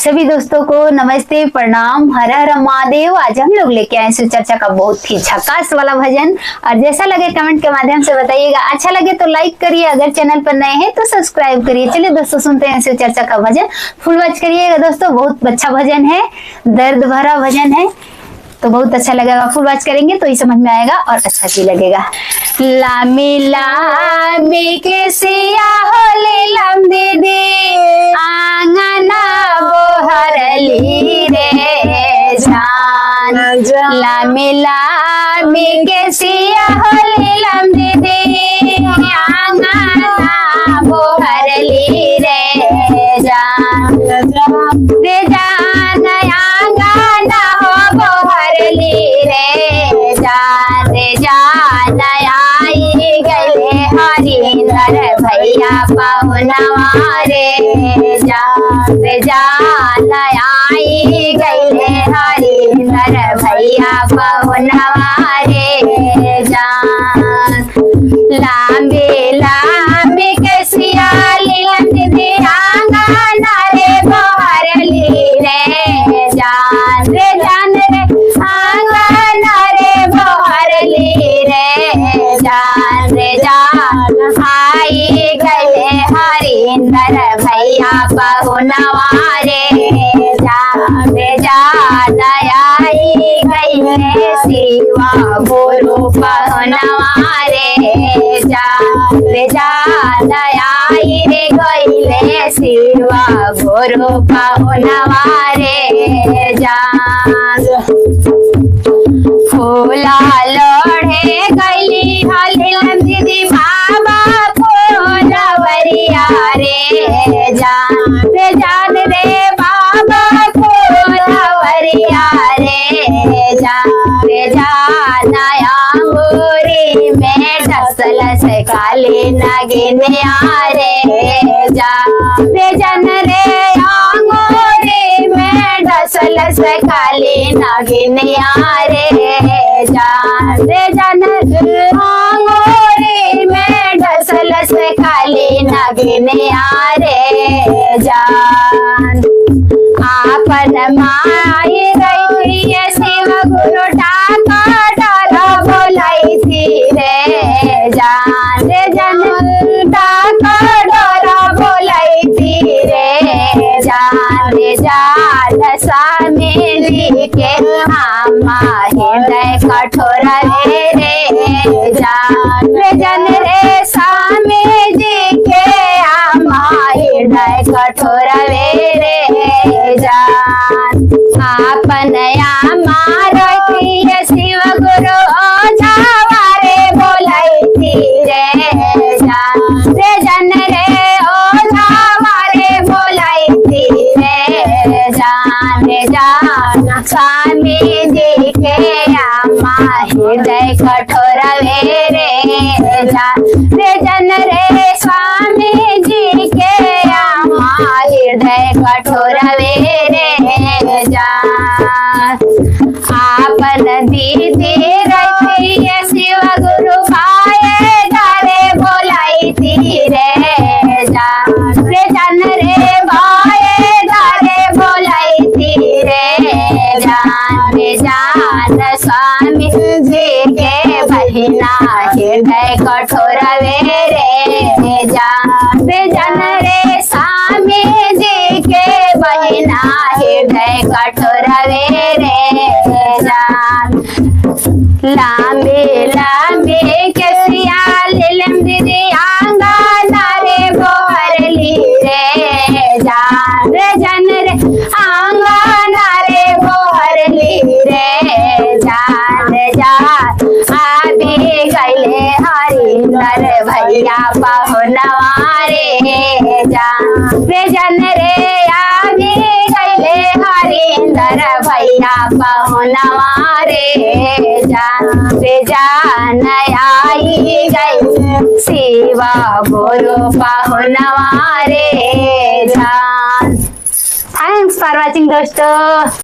सभी दोस्तों को नमस्ते, प्रणाम, हर हर महादेव। आज हम लोग लेके आए शिव चर्चा का बहुत ही झकास वाला भजन। और जैसा लगे कमेंट के माध्यम से बताइएगा। अच्छा लगे तो लाइक करिए, अगर चैनल पर नए हैं तो सब्सक्राइब करिए। चलिए दोस्तों सुनते हैं शिव चर्चा का भजन। फुल वॉच करिएगा दोस्तों, बहुत अच्छा भजन है, दर्द भरा भजन है, तो बहुत अच्छा लगेगा। फुल वॉच करेंगे तो ही समझ में आएगा और अच्छा भी लगेगा। लामी लामी के सिया होले लम दीदी आंगना बोहरली रे जान। लामी लामी के सिया होले लम दीदी आंगना बोहरली रे जान। रे जान आंगना हो बोहरली रे जान। रे जान आई गले हरिंदर भैया पहुनवा रे जान। रे जान आई गले हरिंदर भैया पहुनवा रे जान। लांबे लांबे के सियाली दीदी आंगना रे बोहरली रे जान। रे जान रे आंगना रे बोहरली रे जान। रे जान आई गले हरिंदर भैया पहुनवा रे जान। रे जान आई गले शिवा गुरु पहुनवा रे जान। रे जान आई रे गले शिवा गुरु पहुनवा रे जान। फूला लोढ़े गली हलियन दीदी बाबा कोलवरिया रे जान। रे जान रे बाबा कोलवरिया रे जान। रे जान अंगूरी में डसल से काली नगिनिया रे जान। रे जान रे अंगूरी में डसल से काली नगिनिया रे जान। रे जान अंगूरी में डसल से काली नगिनिया रे जान। आपन माई रही शिव गुरु टाका डाला बोलाई थी रे जान। रे जान टाका डाला बोलाई थी रे जान। रे जान स्वामी जी के आमा हृदय कठोर रे जान। रे जान रे स्वामी जी के आमा हृदय कठोर रे जान। आपन आमा रखी शिव गुरु ओझावारे बोलाई थी रे जान। रे जान रे ओझावारे बोलाई थी रे जान। रे जान स्वामी जी के आमा हृदय कठोर रे जान। रे जान रे स्वामी जी के आमा हृदय कठोर रे जान। आपन दीदी रखी शिव गुरु पाए डाले बोलाई थी रे जान। रे जान रे भाए डाले बोलाई थी रे जान। रे जान स्वामी जी के बहिना हृदय कठोर रे जान। रे जान रे स्वामी जी के बहिना हृदय कठोर रे जान। लांबे लांबे के सियाली दीदी आंगना रे बोहरली रे जान। रे जान रे आंगना रे बोहरली रे जान। रे जान आबी गले हरिंदर भैया पहुनवा रे जान। रे जान रे आबी गले हरिंदर भैया पहुनवा रे जान। रे जान आई गई शिवा गुरु पहुनवा रे जान। थैंक्स फॉर वॉचिंग दोस्तों।